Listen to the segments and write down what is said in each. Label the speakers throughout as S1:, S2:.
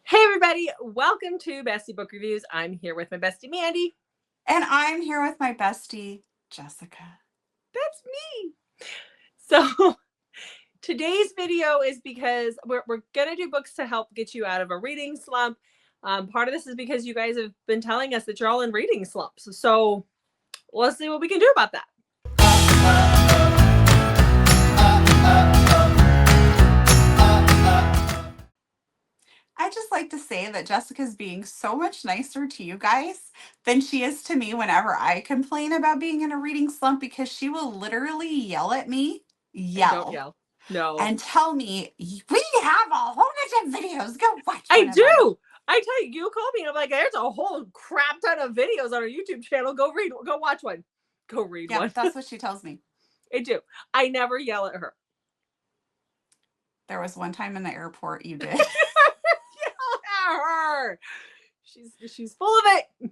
S1: Hey everybody, welcome to Bestie Book Reviews. I'm here with my bestie Mandy.
S2: And I'm here with my bestie, Jessica.
S1: That's me. So today's video is because we're going to do books to help get you out of a reading slump. Part of this is because you guys have been telling us that you're all in reading slumps. So let's see what we can do about that.
S2: I just like to say that Jessica's being so much nicer to you guys than she is to me whenever I complain about being in a reading slump, because she will literally yell at me,
S1: Don't yell. No.
S2: and tell me, we have a whole bunch of videos. Go watch
S1: I
S2: one of them."
S1: do. I tell you, you call me and I'm like, there's a whole crap ton of videos on our YouTube channel. Go watch one. Go read one.
S2: That's what she tells me.
S1: I do. I never yell at her.
S2: There was one time in the airport you did.
S1: Yell at her. She's full of it.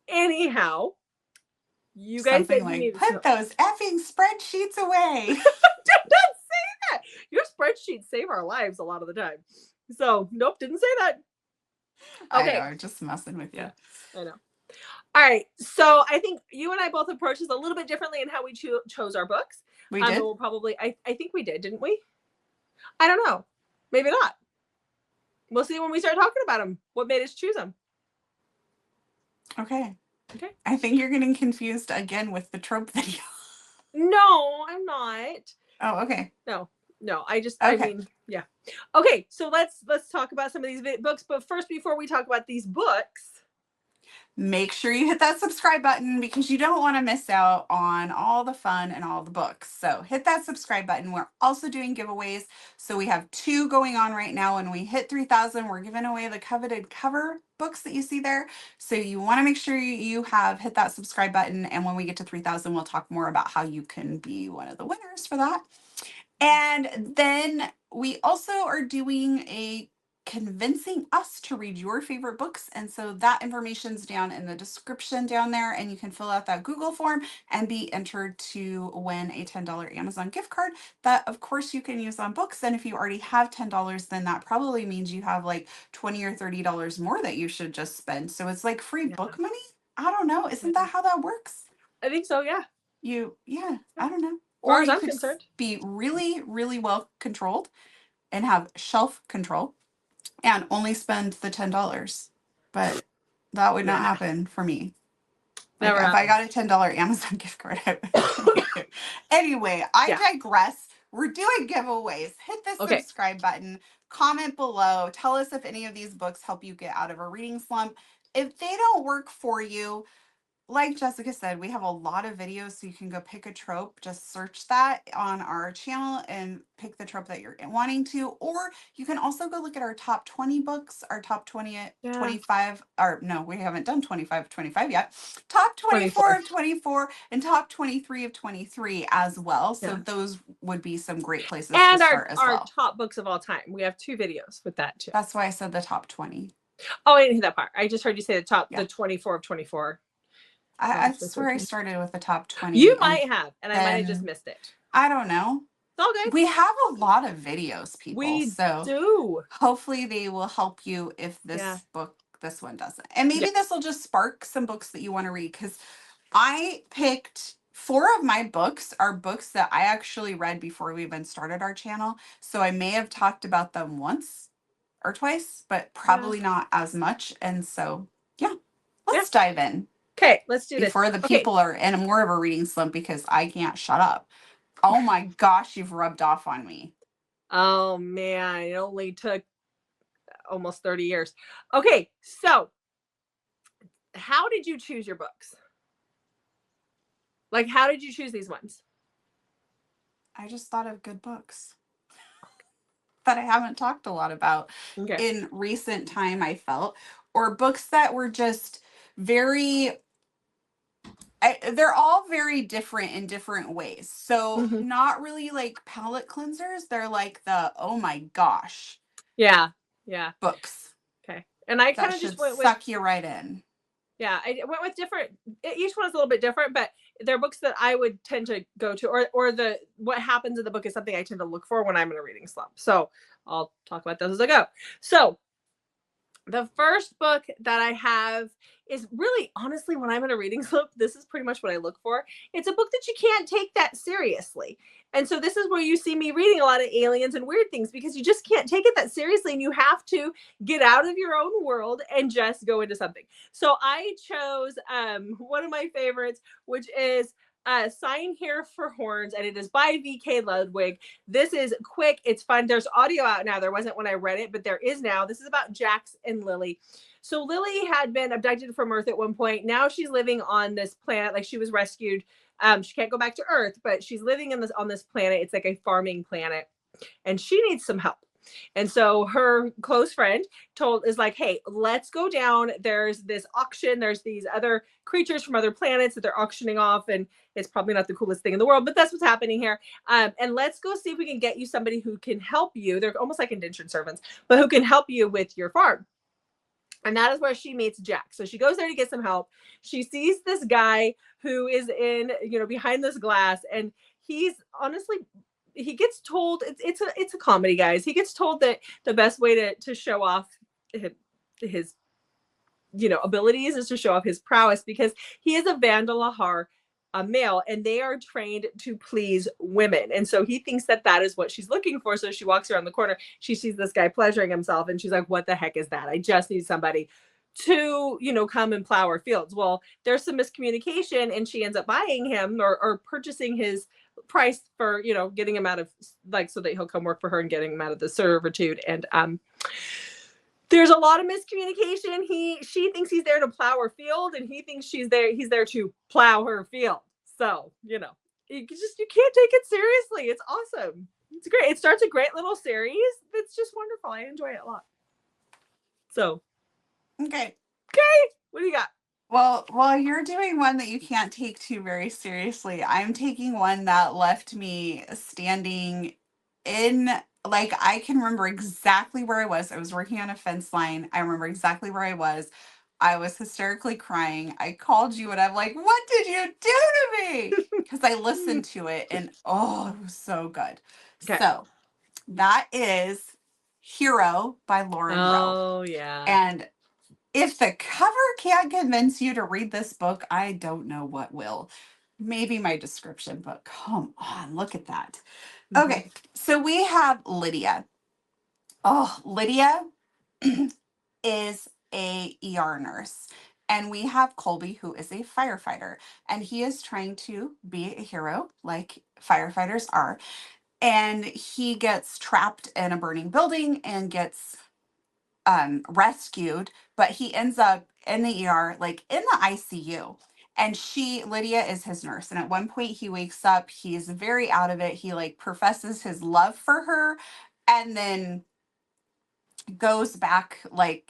S1: Anyhow, you guys
S2: Something like, put those effing spreadsheets away.
S1: Did not say that. Your spreadsheets save our lives a lot of the time. So nope, didn't say that.
S2: Okay. I know, I'm just messing with you.
S1: Yeah, I know. All right, so I think you and I both approached this a little bit differently in how we chose our books.
S2: We did.
S1: We'll probably, I think we did, didn't we? I don't know. Maybe not. We'll see when we start talking about them. What made us choose them?
S2: Okay.
S1: Okay.
S2: I think you're getting confused again with the trope video.
S1: No, I'm not.
S2: Oh, okay.
S1: No, I just, okay. I mean, yeah. Okay, so let's talk about some of these books. But first, before we talk about these books,
S2: make sure you hit that subscribe button, because you don't want to miss out on all the fun and all the books. So hit that subscribe button. We're also doing giveaways. So we have 2 going on right now. When we hit 3,000, we're giving away the coveted cover books that you see there. So you want to make sure you have hit that subscribe button. And when we get to 3,000, we'll talk more about how you can be one of the winners for that. And then we also are doing a convincing us to read your favorite books. And so that information's down in the description down there, and you can fill out that Google form and be entered to win a $10 Amazon gift card that, of course, you can use on books. And if you already have $10, then that probably means you have like $20 or $30 more that you should just spend. So it's like free book money. I don't know. Isn't that how that works?
S1: I think so. Yeah.
S2: I don't know.
S1: Or you could
S2: be really, really well controlled and have shelf control and only spend the $10. But that would not happen for me. Like, if I got a $10 Amazon gift card, Anyway, I digress. We're doing giveaways. Hit the subscribe button. Comment below. Tell us if any of these books help you get out of a reading slump. If they don't work for you, like Jessica said, we have a lot of videos, so you can go pick a trope. Just search that on our channel and pick the trope that you're wanting to. Or you can also go look at our top 20 books, our top 20, 25, or no, we haven't done 25 of 25 yet. Top 24 of 24 and top 23 of 23 as well. So those would be some great places to start as well. And
S1: our top books of all time. We have 2 videos with that too.
S2: That's why I said the top 20.
S1: Oh, I didn't hear that part. I just heard you say the 24 of 24.
S2: I swear I started with the top 20.
S1: You might have, and I might have just missed it.
S2: I don't know.
S1: It's all good.
S2: We have a lot of videos, people.
S1: We do.
S2: Hopefully they will help you if this one doesn't. And maybe this will just spark some books that you want to read, because I picked 4 of my books are books that I actually read before we even started our channel. So I may have talked about them once or twice, but probably not as much. And so, let's dive in.
S1: Okay, let's do this.
S2: Before the people are in more of a reading slump, because I can't shut up. Oh my gosh, you've rubbed off on me.
S1: Oh man, it only took almost 30 years. Okay, so how did you choose your books? Like, how did you choose these ones?
S2: I just thought of good books that I haven't talked a lot about in recent time, I felt, or books that were just very... they're all very different in different ways. So not really like palate cleansers. They're like the, oh my gosh.
S1: Yeah.
S2: Books.
S1: Okay. And I kind of just went with...
S2: suck you right in.
S1: Yeah. I went with different... Each one is a little bit different, but they're books that I would tend to go to, or what happens in the book is something I tend to look for when I'm in a reading slump. So I'll talk about those as I go. So The first book that I have is really, honestly, when I'm in a reading slump, this is pretty much what I look for. It's a book that you can't take that seriously. And so this is where you see me reading a lot of aliens and weird things, because you just can't take it that seriously and you have to get out of your own world and just go into something. So I chose one of my favorites, which is Sign Here for Horns, and it is by V.K. Ludwig. This is quick. It's fun. There's audio out now. There wasn't when I read it, but there is now. This is about Jax and Lily. So Lily had been abducted from Earth at one point. Now she's living on this planet. Like, she was rescued. She can't go back to Earth, but she's living on this planet. It's like a farming planet, and she needs some help. And so her close friend is like, hey, let's go down. There's this auction. There's these other creatures from other planets that they're auctioning off. And it's probably not the coolest thing in the world, but that's what's happening here. And let's go see if we can get you somebody who can help you. They're almost like indentured servants, but who can help you with your farm. And that is where she meets Jack. So she goes there to get some help. She sees this guy who is behind this glass, and he's honestly, he gets told, it's a comedy, guys. He gets told that the best way to show off his abilities is to show off his prowess, because he is a Vandalahar, a male, and they are trained to please women. And so he thinks that is what she's looking for. So she walks around the corner, she sees this guy pleasuring himself, and she's like, what the heck is that? I just need somebody to, come and plow our fields. Well, there's some miscommunication, and she ends up buying him or purchasing his price for, getting him out of, like, so that he'll come work for her and getting him out of the servitude. And there's a lot of miscommunication. She thinks he's there to plow her field, and he thinks he's there to plow her field. So, you can't take it seriously. It's awesome. It's great. It starts a great little series. It's just wonderful. I enjoy it a lot. So,
S2: okay.
S1: What do you got?
S2: Well, while you're doing one that you can't take too very seriously, I'm taking one that left me standing in, like, I can remember exactly where I was. I was working on a fence line. I remember exactly where I was. I was hysterically crying. I called you and I'm like, what did you do to me? Because I listened to it and it was so good.
S1: Okay.
S2: So that is Hero by Lauren Rowe.
S1: Oh, yeah.
S2: And if the cover can't convince you to read this book, I don't know what will. Maybe my description, but come on, look at that.
S1: Mm-hmm.
S2: Okay, so we have Lydia. Oh, Lydia is a ER nurse. And we have Colby, who is a firefighter. And he is trying to be a hero, like firefighters are. And he gets trapped in a burning building and gets rescued, but he ends up in the ER, like in the ICU. And Lydia is his nurse. And at one point he wakes up, he's very out of it. He like professes his love for her and then goes back, like,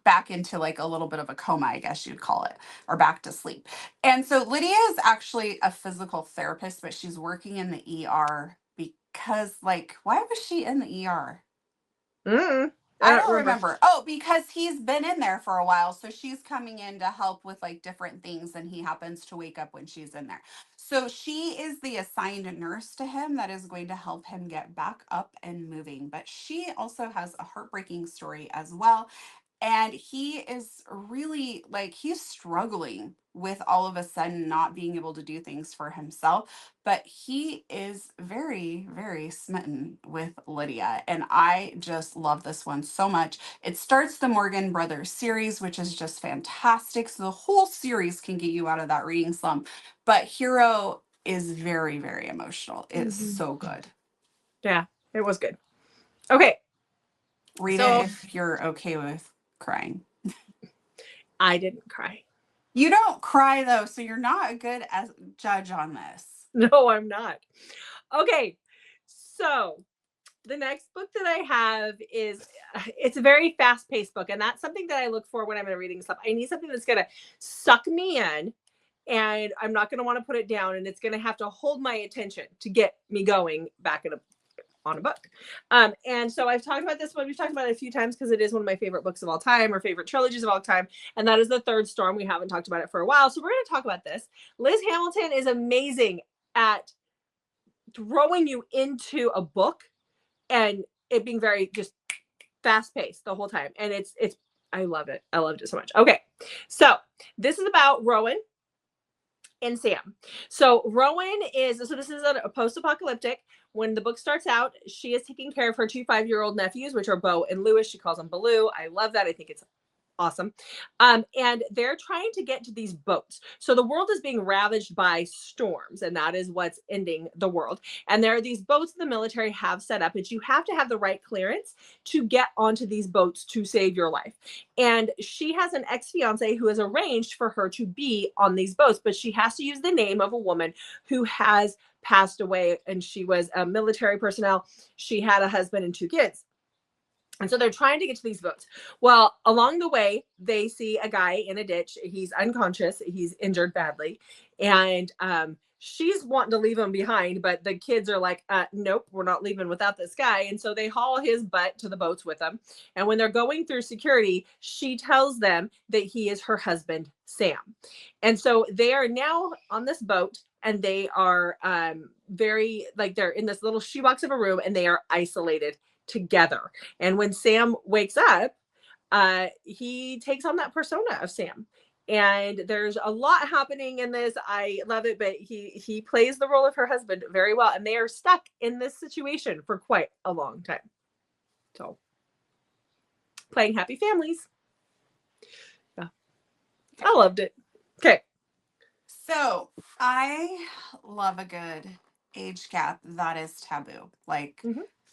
S2: back into like a little bit of a coma, I guess you'd call it, or back to sleep. And so Lydia is actually a physical therapist, but she's working in the ER because, like, why was she in the ER? I don't remember. Oh, because he's been in there for a while. So she's coming in to help with like different things. And he happens to wake up when she's in there. So she is the assigned nurse to him that is going to help him get back up and moving. But she also has a heartbreaking story as well. And he is really, like, he's struggling with all of a sudden not being able to do things for himself. But he is very, very smitten with Lydia. And I just love this one so much. It starts the Morgan Brothers series, which is just fantastic. So the whole series can get you out of that reading slump. But Hero is very, very emotional. It's so good.
S1: Yeah, it was good. Okay.
S2: Read it if you're okay with crying.
S1: I didn't cry.
S2: You don't cry though, so you're not a good judge on this.
S1: No, I'm not. Okay, so the next book that I have it's a very fast-paced book, and that's something that I look for when I'm in a reading slump. I need something that's gonna suck me in, and I'm not gonna want to put it down, and it's gonna have to hold my attention to get me going back on a book. And so I've talked about this one. We've talked about it a few times because it is one of my favorite books of all time, or favorite trilogies of all time. And that is The Third Storm. We haven't talked about it for a while. So we're going to talk about this. Liz Hamilton is amazing at throwing you into a book and it being very just fast paced the whole time. And it's, I love it. I loved it so much. Okay. So this is about Rowan and Sam. So Rowan so this is a post-apocalyptic. When the book starts out, she is taking care of her 2 5-year-old nephews, which are Bo and Lewis. She calls them Baloo. I love that. I think it's awesome. And they're trying to get to these boats. So the world is being ravaged by storms, and that is what's ending the world. And there are these boats the military have set up, and you have to have the right clearance to get onto these boats to save your life. And she has an ex-fiance who has arranged for her to be on these boats, but she has to use the name of a woman who has passed away, and she was a military personnel. She had a husband and 2 kids. And so they're trying to get to these boats. Well, along the way, they see a guy in a ditch. He's unconscious. He's injured badly. And she's wanting to leave him behind, but the kids are like, nope, we're not leaving without this guy. And so they haul his butt to the boats with them. And when they're going through security, she tells them that he is her husband, Sam. And so they are now on this boat, and they are very, like, they're in this little shoebox of a room, and they are isolated together. And when Sam wakes up, he takes on that persona of Sam. And there's a lot happening in this. I love it, but he plays the role of her husband very well. And they are stuck in this situation for quite a long time. So, playing Happy Families. Yeah. I loved it. Okay.
S2: So I love a good age gap that is taboo. Like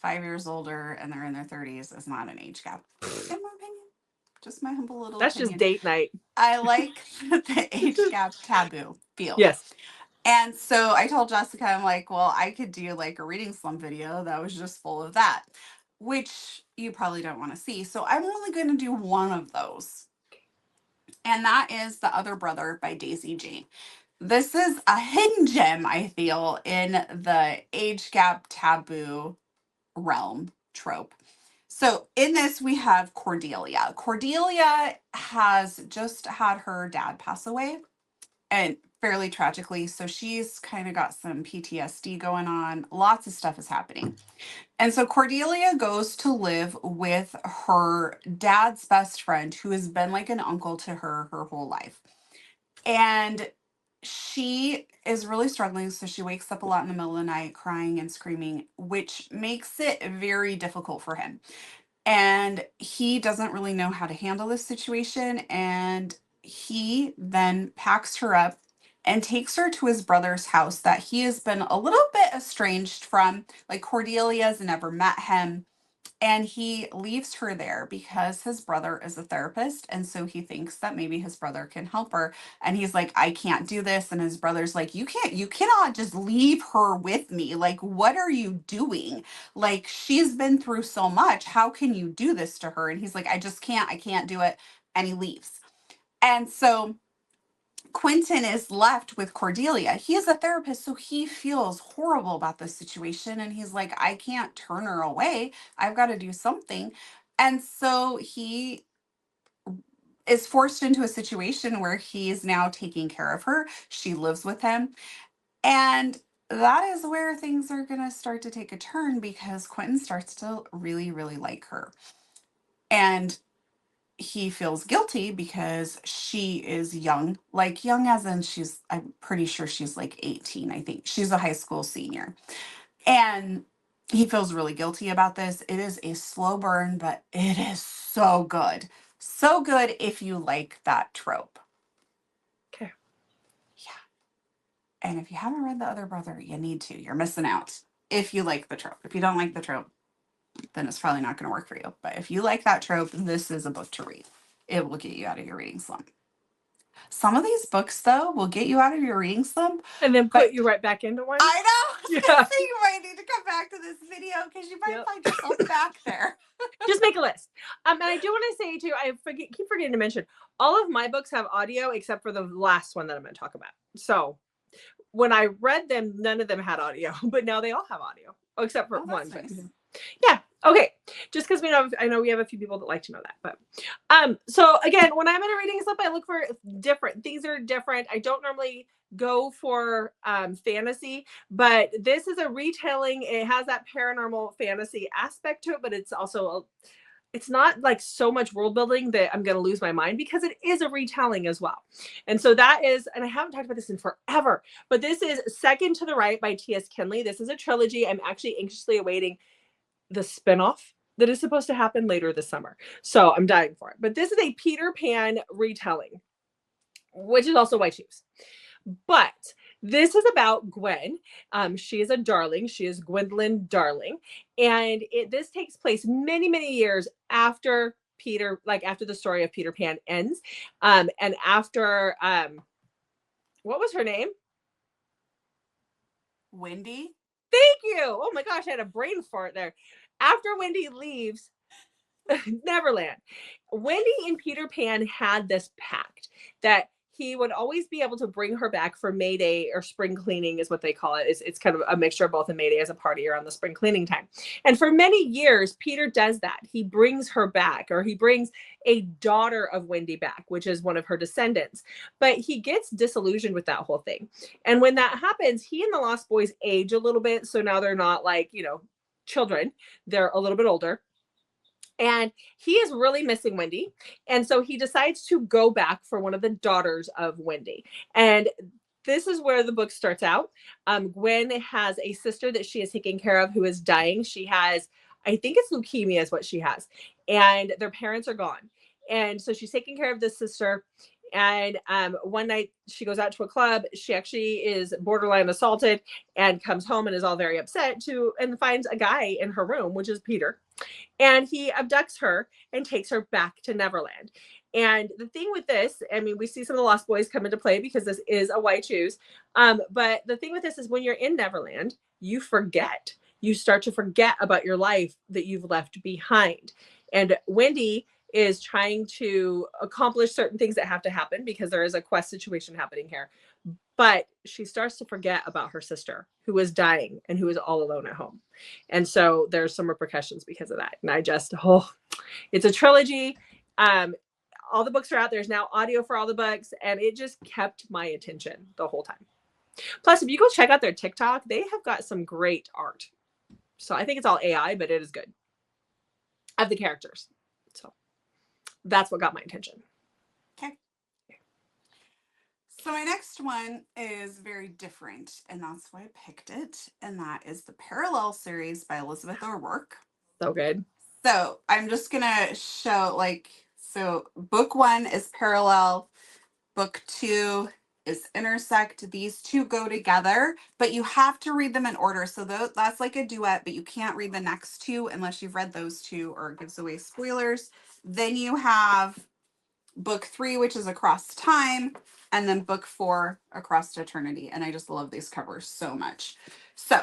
S2: 5 years older and they're in their 30s is not an age gap, in my opinion. Just my humble little
S1: That's
S2: opinion.
S1: just date night.
S2: I like the age gap taboo feels.
S1: Yes.
S2: And so I told Jessica, I'm like, well, I could do like a reading slump video that was just full of that, which you probably don't want to see. So I'm only going to do one of those. And that is The Other Brother by Daisy Jane. This is a hidden gem, I feel, in the age gap taboo realm trope. So in this, we have Cordelia. Cordelia has just had her dad pass away, and fairly tragically. So she's kind of got some PTSD going on. Lots of stuff is happening. And so Cordelia goes to live with her dad's best friend, who has been like an uncle to her whole life. And she is really struggling. So she wakes up a lot in the middle of the night crying and screaming, which makes it very difficult for him. And he doesn't really know how to handle this situation. And he then packs her up and takes her to his brother's house that he has been a little bit estranged from. Like, Cordelia's never met him. And he leaves her there because his brother is a therapist. And so he thinks that maybe his brother can help her. And he's like, I can't do this. And his brother's like, you cannot just leave her with me. Like, what are you doing? Like, she's been through so much. How can you do this to her? And he's like, I can't do it. And he leaves. And so Quentin is left with Cordelia. He is a therapist, so he feels horrible about this situation. And he's like, I can't turn her away. I've got to do something. And so he is forced into a situation where he is now taking care of her. She lives with him. And that is where things are going to start to take a turn, because Quentin starts to really, really like her. And he feels guilty because she is young, like young as in I'm pretty sure she's like 18. I think she's a high school senior. And he feels really guilty about this. It is a slow burn, but it is so good. So good if you like that trope.
S1: Okay.
S2: Yeah. And if you haven't read The Other Brother, you need to. You're missing out if you like the trope. If you don't like the trope, then it's probably not going to work for you. But if you like that trope, this is a book to read. It will get you out of your reading slump. Some of these books, though, will get you out of your reading slump.
S1: And then put you right back into one.
S2: I know.
S1: Yeah.
S2: So you might need to come back to this video because you might find yourself back there.
S1: Just make a list. And I do want to say, too, keep forgetting to mention, all of my books have audio except for the last one that I'm going to talk about. So when I read them, none of them had audio, but now they all have audio, except for one.
S2: Nice.
S1: But, yeah. Okay. Just because I know we have a few people that like to know that, but so again, when I'm in a reading slump, I look for different. Things are different. I don't normally go for fantasy, but this is a retelling. It has that paranormal fantasy aspect to it, but it's also it's not like so much world building that I'm going to lose my mind, because it is a retelling as well. And so that is, and I haven't talked about this in forever, but this is Second to the Right by T.S. Kinley. This is a trilogy. I'm actually anxiously awaiting the spinoff that is supposed to happen later this summer. So I'm dying for it. But this is a Peter Pan retelling, which is also why choose. But this is about Gwen. She is a darling. She is Gwendolyn Darling. And this takes place many, many years after Peter, like after the story of Peter Pan ends. And after, what was her name?
S2: Wendy?
S1: Thank you. Oh my gosh, I had a brain fart there. After Wendy leaves Neverland, Wendy and Peter Pan had this pact that he would always be able to bring her back for May Day, or spring cleaning is what they call it. It's kind of a mixture of both, and May Day as a party around the spring cleaning time. And for many years, Peter does that. He brings her back, or he brings a daughter of Wendy back, which is one of her descendants. But he gets disillusioned with that whole thing. And when that happens, he and the Lost Boys age a little bit. So now they're not like, children. They're a little bit older. And he is really missing Wendy. And so he decides to go back for one of the daughters of Wendy. And this is where the book starts out. Gwen has a sister that she is taking care of who is dying. She has, I think it's leukemia is what she has. And their parents are gone. And so she's taking care of this sister. And one night she goes out to a club. She actually is borderline assaulted and comes home and is all very upset and finds a guy in her room, which is Peter. And he abducts her and takes her back to Neverland. And the thing with this, I mean, we see some of the Lost Boys come into play because this is a why choose. But the thing with this is when you're in Neverland, you forget. You start to forget about your life that you've left behind. And Wendy is trying to accomplish certain things that have to happen because there is a quest situation happening here. But she starts to forget about her sister who is dying and who is all alone at home. And so there's some repercussions because of that. And it's a trilogy. All the books are out. There's now audio for all the books. And it just kept my attention the whole time. Plus, if you go check out their TikTok, they have got some great art. So I think it's all AI, but it is good. Of the characters. So that's what got my attention.
S2: Okay. So my next one is very different, and that's why I picked it. And that is the Parallel series by Elizabeth O'Rourke.
S1: So good.
S2: So I'm just going to show so book 1 is Parallel. Book 2 is Intersect. These two go together, but you have to read them in order. So that's like a duet, but you can't read the next two unless you've read those two or it gives away spoilers. Then you have book 3, which is Across Time, and then book 4, Across Eternity. And I just love these covers so much. So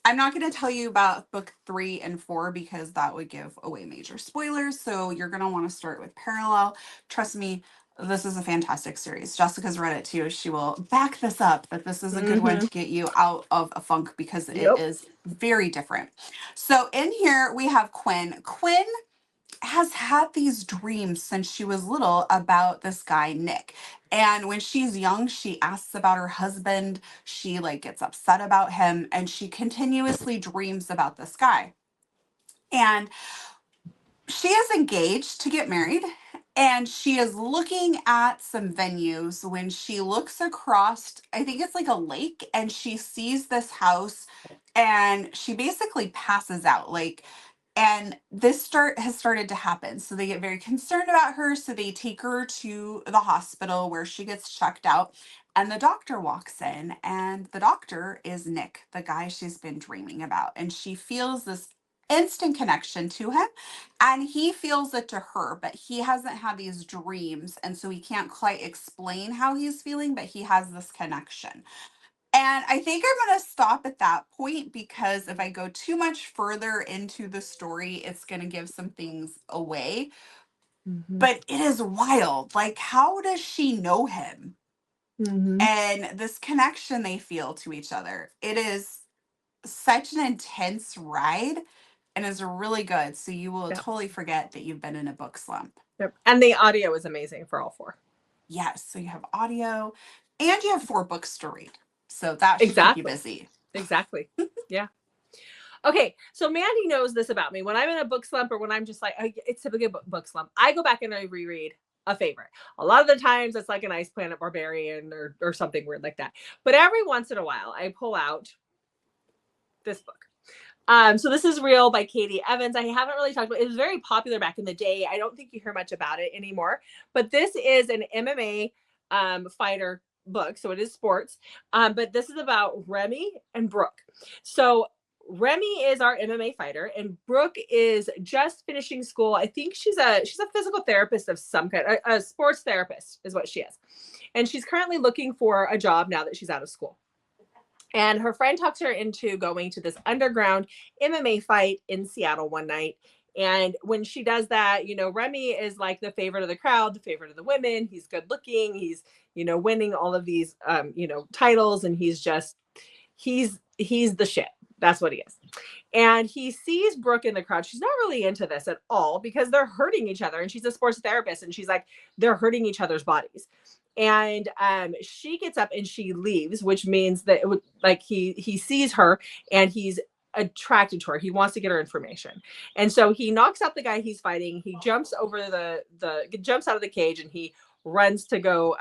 S2: I'm not going to tell you about book 3 and 4 because that would give away major spoilers. So you're going to want to start with Parallel. Trust me, this is a fantastic series. Jessica's read it too. She will back this up that this is a good one to get you out of a funk because it is very different. So in here we have Quinn. Quinn has had these dreams since she was little about this guy, Nick. And when she's young, she asks about her husband. She gets upset about him and she continuously dreams about this guy. And she is engaged to get married and she is looking at some venues when she looks across, I think it's like a lake, and she sees this house and she basically passes out. And this has started to happen. So they get very concerned about her. So they take her to the hospital where she gets checked out. And the doctor walks in, and the doctor is Nick, the guy she's been dreaming about. And she feels this instant connection to him. And he feels it to her, but he hasn't had these dreams. And so he can't quite explain how he's feeling, but he has this connection. And I think I'm going to stop at that point because if I go too much further into the story, it's going to give some things away. But it is wild. How does she know him? And this connection they feel to each other. It is such an intense ride and is really good. So you will totally forget that you've been in a book slump.
S1: Yep. And the audio is amazing for all 4.
S2: Yes. So you have audio and you have 4 books to read. So that should keep you busy.
S1: Exactly. Yeah. Okay, so Mandy knows this about me. When I'm in a book slump or when I'm just like, oh, it's typically a book slump, I go back and I reread a favorite. A lot of the times it's like an Ice Planet Barbarian or something weird like that. But every once in a while, I pull out this book. So this is Real by Katie Evans. I haven't really talked about it. It was very popular back in the day. I don't think you hear much about it anymore. But this is an MMA fighter book. So it is sports. But this is about Remy and Brooke. So Remy is our MMA fighter, and Brooke is just finishing school. I think she's a physical therapist of some kind, a sports therapist is what she is. And she's currently looking for a job now that she's out of school. And her friend talks her into going to this underground MMA fight in Seattle one night. And when she does that, you know, Remy is like the favorite of the crowd, the favorite of the women. He's good looking. He's, you know, winning all of these, you know, titles. And he's the shit. That's what he is. And he sees Brooke in the crowd. She's not really into this at all because they're hurting each other. And she's a sports therapist. And she's like, they're hurting each other's bodies. And she gets up and she leaves, which means that it would, like he sees her and he's attracted to her. He wants to get her information. And so he knocks out the guy he's fighting. He jumps over jumps out of the cage and he runs to go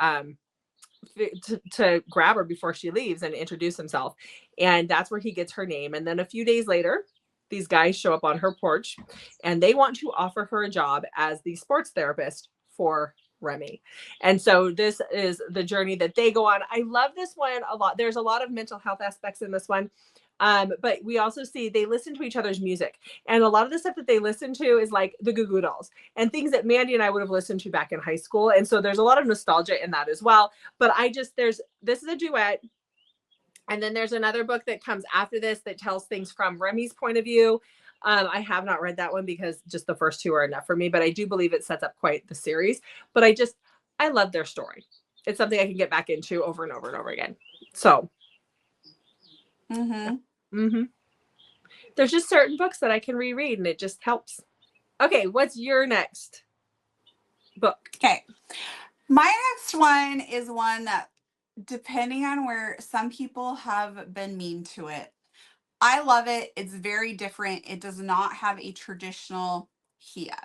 S1: to grab her before she leaves and introduce himself. And that's where he gets her name. And then a few days later, these guys show up on her porch and they want to offer her a job as the sports therapist for Remy. And so this is the journey that they go on. I love this one a lot. There's a lot of mental health aspects in this one. But we also see they listen to each other's music. And a lot of the stuff that they listen to is like the Goo Goo Dolls and things that Mandy and I would have listened to back in high school. And so there's a lot of nostalgia in that as well. But this is a duet. And then there's another book that comes after this that tells things from Remy's point of view. I have not read that one because just the first two are enough for me, but I do believe it sets up quite the series. But I love their story. It's something I can get back into over and over and over again. So, there's just certain books that I can reread and it just helps. Okay, what's your next book?
S2: Okay. My next one is one that, depending on where some people have been mean to it, I love it. It's very different. It does not have a traditional Hia,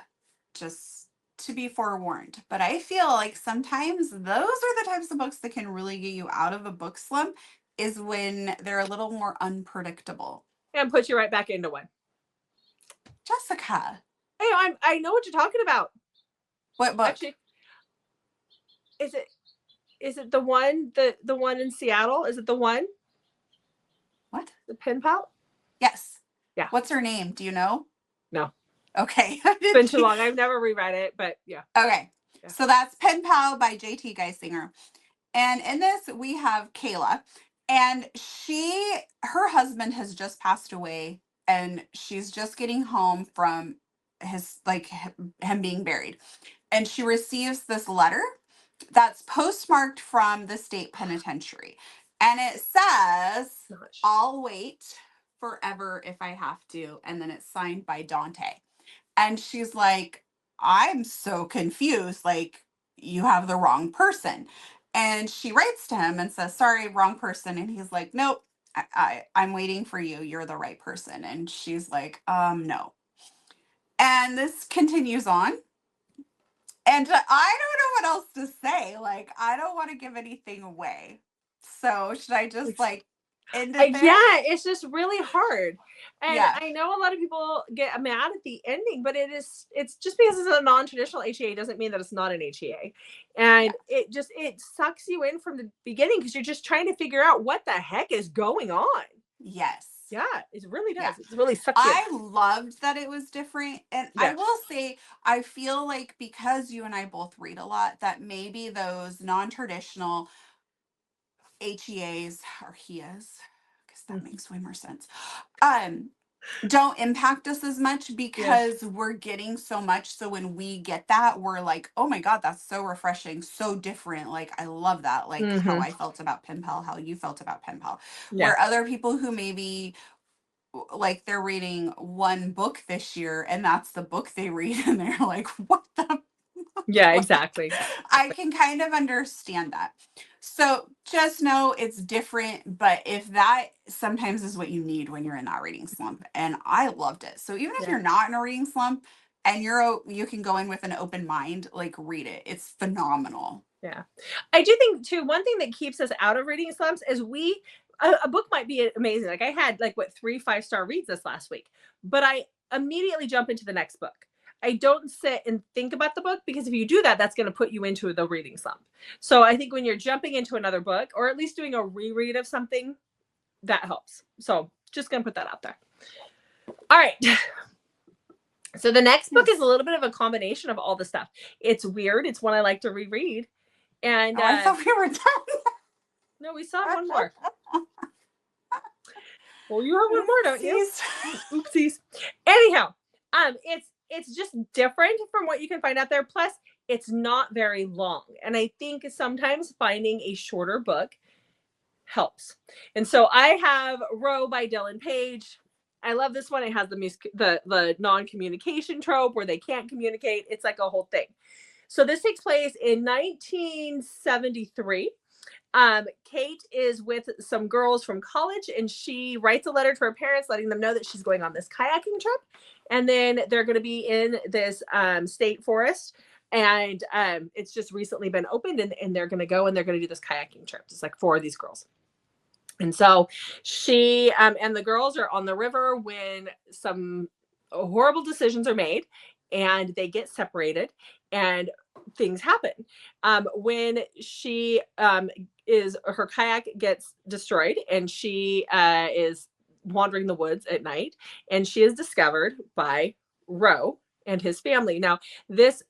S2: just to be forewarned. But I feel like sometimes those are the types of books that can really get you out of a book slump, is when they're a little more unpredictable.
S1: And put you right back into one.
S2: Jessica.
S1: Hey, I know what you're talking about.
S2: What book?
S1: Actually, is it the one in Seattle? Is it the one?
S2: What?
S1: The pen pal?
S2: Yes.
S1: Yeah.
S2: What's her name? Do you know?
S1: No.
S2: Okay.
S1: It's been too long. I've never reread it, but yeah.
S2: Okay. Yeah. So that's Pen Pal by J.T. Geisinger. And in this, we have Kayla. And her husband has just passed away. And she's just getting home from him being buried. And she receives this letter that's postmarked from the state penitentiary. And it says, "I'll wait forever if I have to." And then it's signed by Dante. And she's like, "I'm so confused. Like, you have the wrong person." And she writes to him and says, "Sorry, wrong person." And he's like, "Nope, I'm waiting for you. You're the right person." And she's like, "No." And this continues on. And I don't know what else to say. Like, I don't want to give anything away. So should I just end it there?
S1: Yeah, it's just really hard. And
S2: yeah.
S1: I know a lot of people get mad at the ending, but it's just because it's a non-traditional HEA doesn't mean that it's not an HEA. And it sucks you in from the beginning because you're just trying to figure out what the heck is going on.
S2: Yes.
S1: Yeah, it really does. Yeah. It really sucks you in.
S2: I loved that it was different. And I will say, I feel like because you and I both read a lot, that maybe those non-traditional HEAs or HEAs, because that makes way more sense, don't impact us as much because we're getting so much. So when we get that, we're like, oh my God, that's so refreshing, so different. Like, I love that. Like how I felt about Pen Pal, how you felt about Pen Pal. Where other people who maybe like they're reading one book this year and that's the book they read and they're like, what the
S1: Yeah, exactly.
S2: I can kind of understand that. So just know it's different, but if that sometimes is what you need when you're in that reading slump, and I loved it. So even if
S1: Yeah.
S2: you're not in a reading slump and you can go in with an open mind, like read it. It's phenomenal.
S1: Yeah. I do think too, one thing that keeps us out of reading slumps is a book might be amazing. Like I had like what 3 5-star reads this last week, but I immediately jump into the next book. I don't sit and think about the book because if you do that, that's going to put you into the reading slump. So I think when you're jumping into another book or at least doing a reread of something, that helps. So just going to put that out there. All right. So the next book is a little bit of a combination of all the stuff. It's weird. It's one I like to reread. And
S2: I thought we were done.
S1: no, we saw one more. Well, you have one more, don't you? Oopsies. Anyhow, it's just different from what you can find out there. Plus, it's not very long, and I think sometimes finding a shorter book helps. And so I have Row by Dylan Page. I love this one. It has the non-communication trope where they can't communicate. It's like a whole thing. So this takes place in 1973. Kate is with some girls from college and she writes a letter to her parents letting them know that she's going on this kayaking trip. And then they're going to be in this state forest. And it's just recently been opened and they're going to go and they're going to do this kayaking trip. It's like 4 of these girls. And so she and the girls are on the river when some horrible decisions are made and they get separated and things happen. When she her kayak gets destroyed and she is wandering the woods at night and she is discovered by Roe and his family. Now, this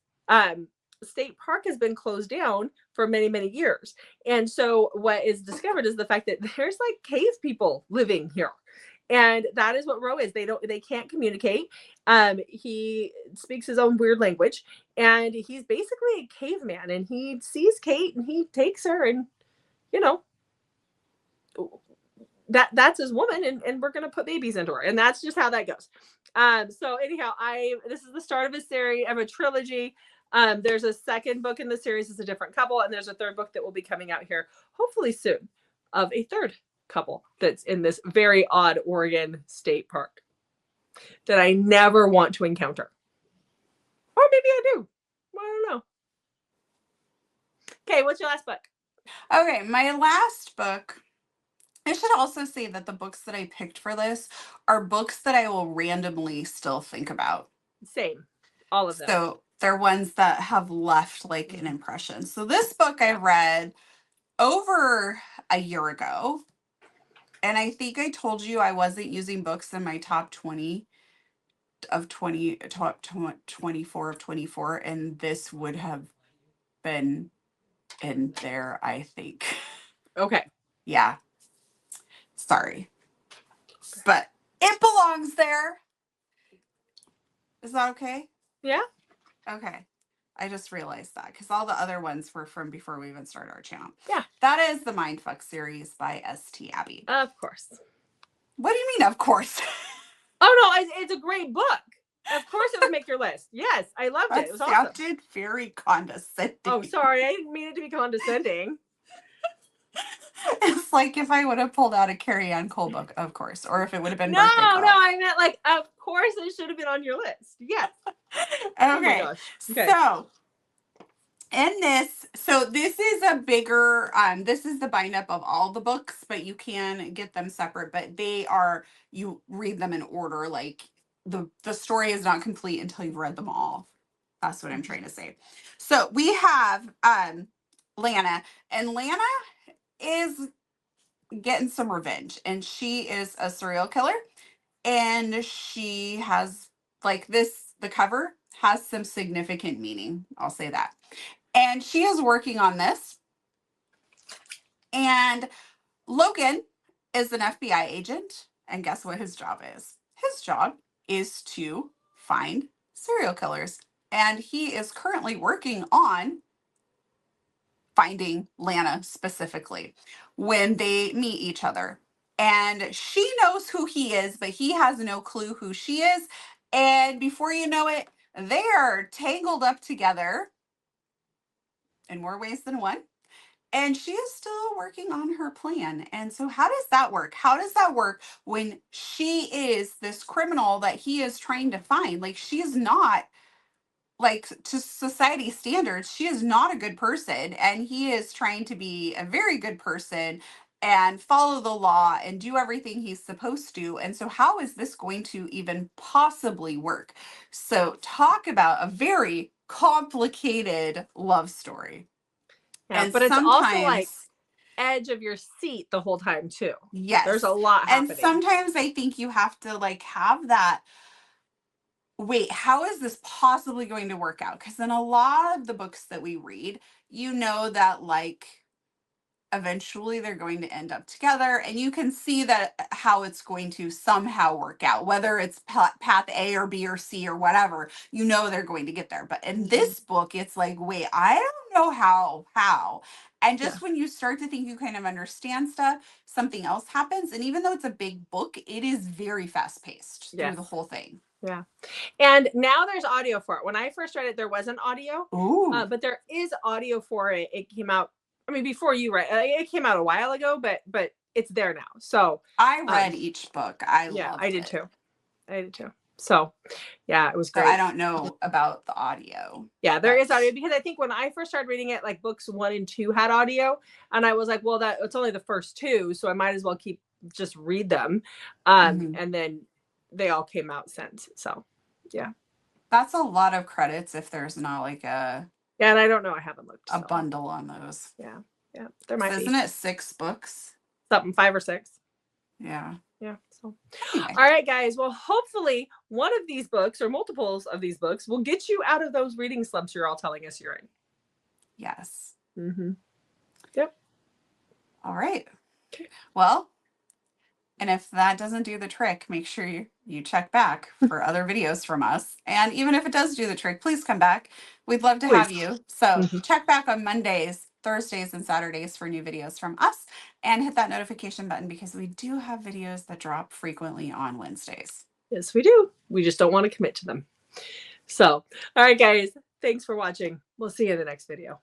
S1: state park has been closed down for many, many years. And so what is discovered is the fact that there's like cave people living here. And that is what Roe is. They can't communicate. He speaks his own weird language and he's basically a caveman and he sees Kate and he takes her and that's his woman and we're going to put babies into her. And that's just how that goes. So anyhow, this is the start of a series of a trilogy. There's a second book in the series. It's a different couple. And there's a third book that will be coming out here hopefully soon of a third couple that's in this very odd Oregon state park that I never want to encounter. Or maybe I do. I don't know. Okay, what's your last book?
S2: Okay, my last book. I should also say that the books that I picked for this are books that I will randomly still think about.
S1: Same. All of them.
S2: So they're ones that have left like an impression. So this book I read over a year ago. And I think I told you I wasn't using books in my top 20 of 20, top 24 of 24. And this would have been in there, I think.
S1: Okay.
S2: Yeah. Sorry. But it belongs there. Is that okay?
S1: Yeah.
S2: Okay. I just realized that because all the other ones were from before we even started our channel.
S1: Yeah.
S2: That is the Mindfuck series by S.T. Abbey.
S1: Of course.
S2: What do you mean, of course?
S1: Oh, no, it's a great book. Of course it would make your list. Yes, I loved it. It was awesome.
S2: That sounded very condescending.
S1: Oh, sorry. I didn't mean it to be condescending.
S2: It's like if I would have pulled out a Carrie Ann Cole book, of course. Or if it would have been
S1: No, I meant like, of course it should have been on your list. Yes.
S2: Okay.
S1: Oh okay.
S2: So in this, this is a bigger, this is the bind up of all the books, but you can get them separate, but you read them in order. Like the story is not complete until you've read them all. That's what I'm trying to say. So we have Lana, and Lana is getting some revenge, and she is a serial killer, and she has the cover has some significant meaning. I'll say that. And she is working on this. And Logan is an FBI agent. And guess what his job is? His job is to find serial killers. And he is currently working on finding Lana specifically when they meet each other. And she knows who he is, but he has no clue who she is. And before you know it, they are tangled up together. in more ways than one. And she is still working on her plan. And so, how does that work? How does that work when she is this criminal that he is trying to find? Like, she is not, like, to society standards, she is not a good person. And he is trying to be a very good person and follow the law and do everything he's supposed to. And so, how is this going to even possibly work? So, talk about a very complicated love story.
S1: Yeah,
S2: And
S1: but it's also like
S2: sometimes,
S1: edge of your seat the whole time too. There's a
S2: yes.
S1: lot
S2: And
S1: happening.
S2: sometimes I think you have to like have that. Wait, how is this possibly going to work out? Because in a lot of the books that we read, you know that like eventually they're going to end up together, and you can see that how it's going to somehow work out, whether it's path A or B or C or whatever, you know they're going to get there. But in this book, it's like, wait, I don't know how. And
S1: Yeah.
S2: just when you start to think you kind of understand stuff, something else happens. And even though it's a big book, it is very fast paced through the
S1: Yes.
S2: whole thing.
S1: Yeah. And now there's audio for it. When I first read it, there wasn't audio,
S2: Ooh.
S1: but there is audio for it. It came out, I mean, before you read it came out a while ago, but it's there now. So
S2: I read each book. I
S1: yeah,
S2: loved
S1: I did
S2: it.
S1: too. I did too. So yeah, it was
S2: So
S1: great.
S2: I don't know about the audio.
S1: Yeah, there is audio, because I think when I first started reading it, like books 1 and 2 had audio, and I was like, well, that it's only the first 2, so I might as well just read them.
S2: Mhm.
S1: And then they all came out since. So yeah.
S2: That's a lot of credits if there's not like a
S1: Yeah, and I don't know. I haven't looked. So.
S2: bundle on those.
S1: Yeah. Yeah. There might be.
S2: Isn't it 6 books?
S1: Something 5 or 6.
S2: Yeah.
S1: Yeah. So
S2: Anyway.
S1: all right, guys. Well, hopefully one of these books or multiples of these books will get you out of those reading slumps you're all telling us you're in.
S2: Yes.
S1: Mm-hmm. Yep.
S2: All right.
S1: Okay.
S2: Well, and if that doesn't do the trick, make sure you check back for other videos from us. And even if it does do the trick, please come back. We'd love to
S1: Please.
S2: have you. So
S1: Mhm.
S2: check back on Mondays, Thursdays, and Saturdays for new videos from us. And hit that notification button because we do have videos that drop frequently on Wednesdays.
S1: Yes, we do. We just don't want to commit to them. So, all right, guys. Thanks for watching. We'll see you in the next video.